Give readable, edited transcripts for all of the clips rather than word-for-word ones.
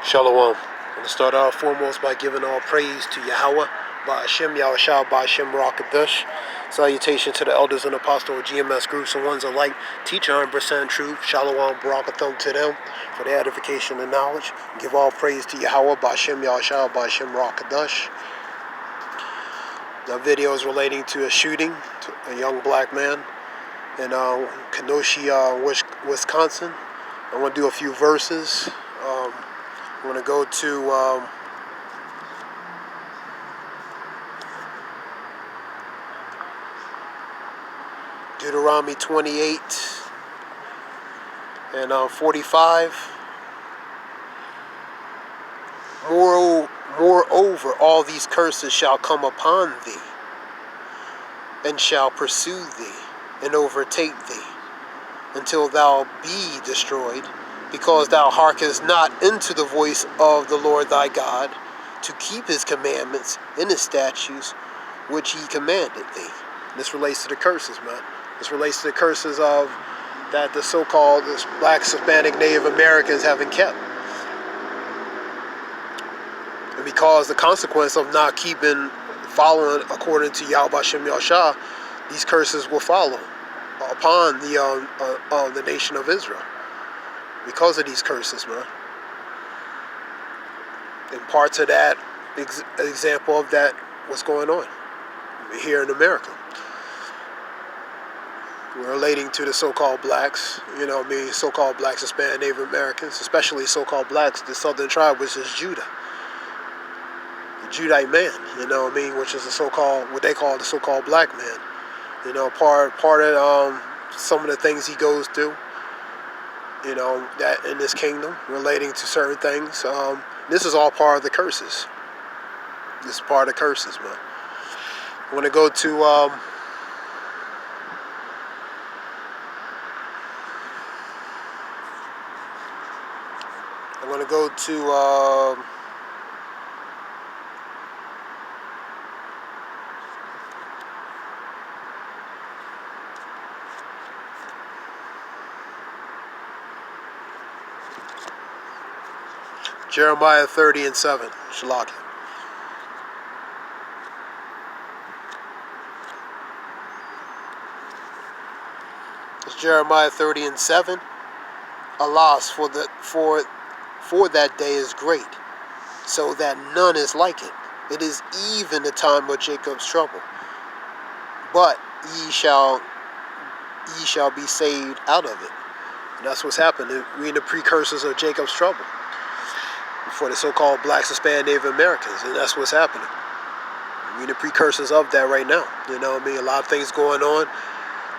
Shalom. I'm going to start off foremost by giving all praise to Yahweh, Ba'ashem, Yahushua, Ba'ashem, Rakadush. Salutation to the elders and apostles of GMS groups and ones alike. Teach 100% truth. Shalom, Barakathon to them for their edification and knowledge. Give all praise to Yahweh, Ba'ashem, Yahushua, Ba'ashem, Rakadush. The video is relating to a shooting to a young black man in Kenosha, Wisconsin. I want to do a few verses. I'm going to go to Deuteronomy 28 and 45. Moreover, all these curses shall come upon thee, and shall pursue thee, and overtake thee, until thou be destroyed, because thou hearkenest not unto the voice of the Lord thy God, to keep his commandments and his statutes, which he commanded thee. This relates to the curses, man. This relates to the curses of that the so-called black, Hispanic, Native Americans haven't kept. And because the consequence of not following according to Yahweh Hashem Yahushua, these curses will follow upon the nation of Israel. Because of these curses, man. And parts of that example of that, what's going on here in America. We're relating to the so-called blacks, so-called blacks, Hispanic, Native Americans, especially so-called blacks, the southern tribe, which is Judah. The Judite man, which is the so-called, what they call the so-called black man. Part of some of the things he goes through, that in this kingdom, relating to certain things. This is all part of the curses. This is part of the curses, man. I want to go to Jeremiah 30 and 7. Shalaki. It's Jeremiah 30 and 7. Alas, for that day is great, so that none is like it. It is even the time of Jacob's trouble. But ye shall be saved out of it. And that's what's happening. We're in the precursors of Jacob's trouble for the so-called blacks, Hispanic, Native Americans, and that's what's happening. We're in the precursors of that right now. A lot of things going on,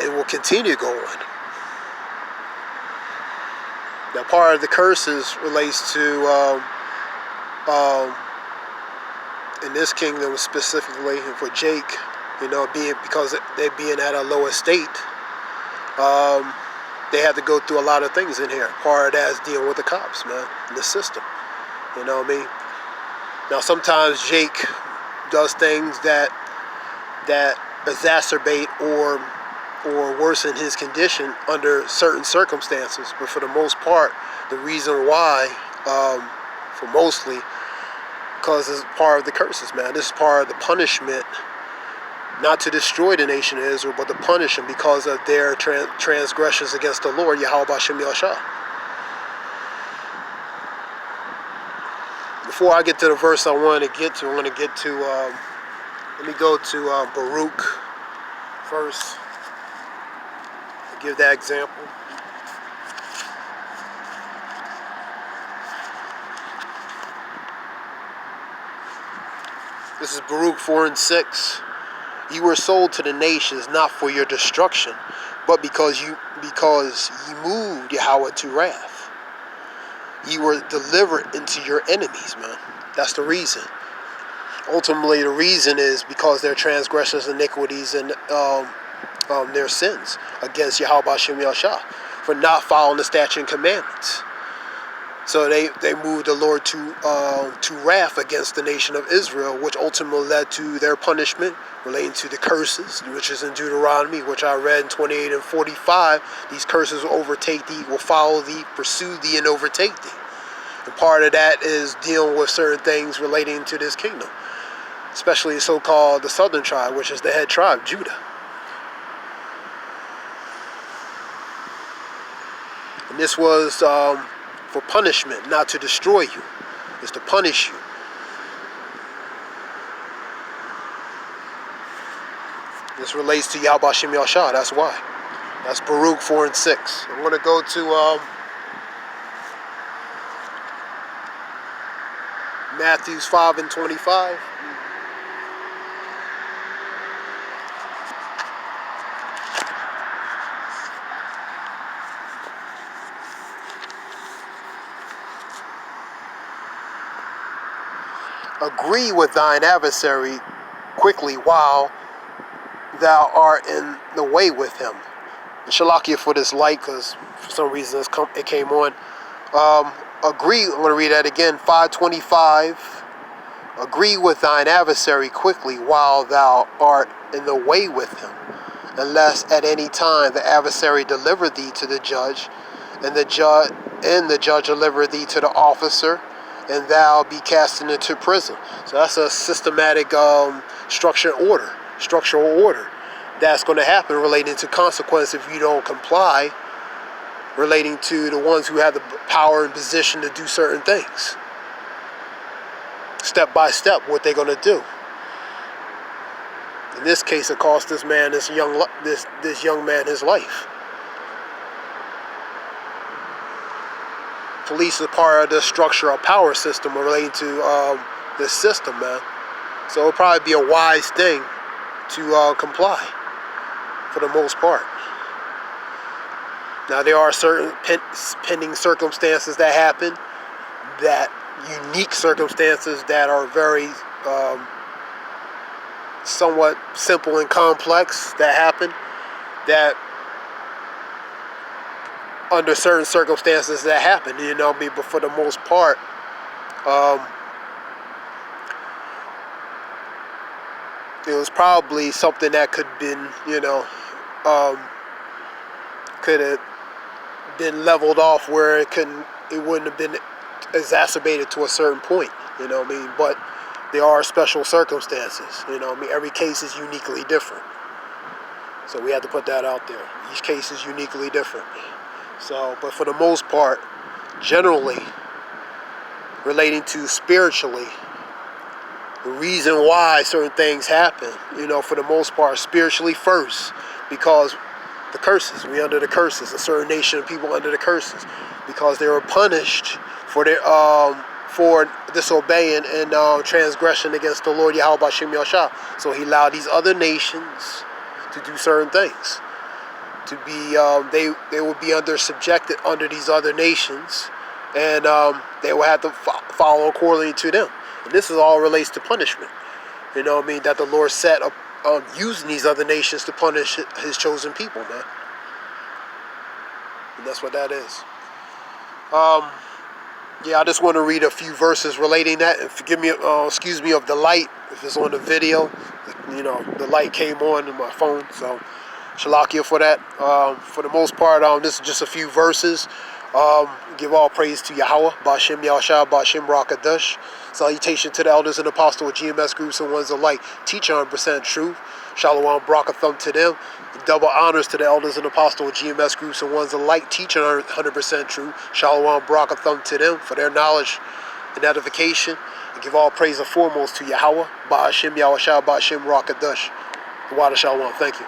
and will continue to go on. Now, part of the curses relates to, in this kingdom specifically, and for Jake, because they being at a low estate, they have to go through a lot of things in here. Part of that is dealing with the cops, man, and the system. Now, sometimes Jake does things that exacerbate or worsen his condition under certain circumstances. But for the most part, the reason why, for mostly, because it's part of the curses, man. This is part of the punishment, not to destroy the nation of Israel, but to punish them because of their transgressions against the Lord, Yahweh Hashem Yahushua. Before I get to the verse I want to get to, let me go to Baruch first. Give that example. This is Baruch 4 and 6. You were sold to the nations not for your destruction, but because ye moved Yahweh to wrath. You were delivered into your enemies, man. That's the reason. Ultimately, the reason is because their transgressions, iniquities, and their sins against Yahweh Hashem Yahushua for not following the statute and commandments. So they moved the Lord to wrath against the nation of Israel, which ultimately led to their punishment relating to the curses, which is in Deuteronomy, which I read in 28 and 45. These curses will overtake thee, will follow thee, pursue thee, and overtake thee. And part of that is dealing with certain things relating to this kingdom, especially so-called the southern tribe, which is the head tribe, Judah. And this was for punishment, not to destroy you. It's to punish you. This relates to Yahweh Shem Yahshua, that's why. That's Baruch 4 and 6. I'm going to go to Matthew 5 and 25. Agree with thine adversary quickly while thou art in the way with him. And Shalakia for this light, because for some reason it came on. Agree, I'm going to read that again, 5:25. Agree with thine adversary quickly while thou art in the way with him, unless at any time the adversary deliver thee to the judge, and the judge deliver thee to the officer, and thou be cast into prison. So that's a systematic structural order that's going to happen relating to consequence if you don't comply, relating to the ones who have the power and position to do certain things. Step by step, what they're going to do. In this case, it cost this young man his life. Police is part of the structural power system relating to this system, man. So it'll probably be a wise thing to comply for the most part. Now there are certain pending circumstances that happen, that unique circumstances that are very somewhat simple and complex that happen, that under certain circumstances that happen, you know what I mean? But for the most part, it was probably something that could have been, could have been leveled off where it wouldn't have been exacerbated to a certain point, you know what I mean? But there are special circumstances, you know what I mean? Every case is uniquely different. So we have to put that out there. Each case is uniquely different. So, but for the most part, generally, relating to spiritually, the reason why certain things happen, for the most part, spiritually first, because the curses, we under the curses, a certain nation of people under the curses, because they were punished for their for disobeying and transgression against the Lord Yahweh Shem Yahshua. So he allowed these other nations to do certain things. To be, they will be subjected under these other nations, and they will have to follow accordingly to them. And this is all relates to punishment. You know what I mean? That the Lord set up using these other nations to punish his chosen people, man. And that's what that is. Yeah, I just want to read a few verses relating that. And forgive me, excuse me of the light if it's on the video. The light came on in my phone, so Shalakia for that. For the most part, this is just a few verses. Give all praise to Yahweh, Ba'ashem Yahushua, Ba'ashem Rakadush. Salutation to the elders and apostles, GMS groups and ones alike. Teach 100% truth. Shalom, brakathum to them. Double honors to the elders and apostles, GMS groups and ones alike. Teach 100% truth. Shalom, brakathum to them for their knowledge and edification. And give all praise and foremost to Yahweh, Ba'ashem Yahushua, Ba'ashem Rakadush. Wada Shalom. Thank you.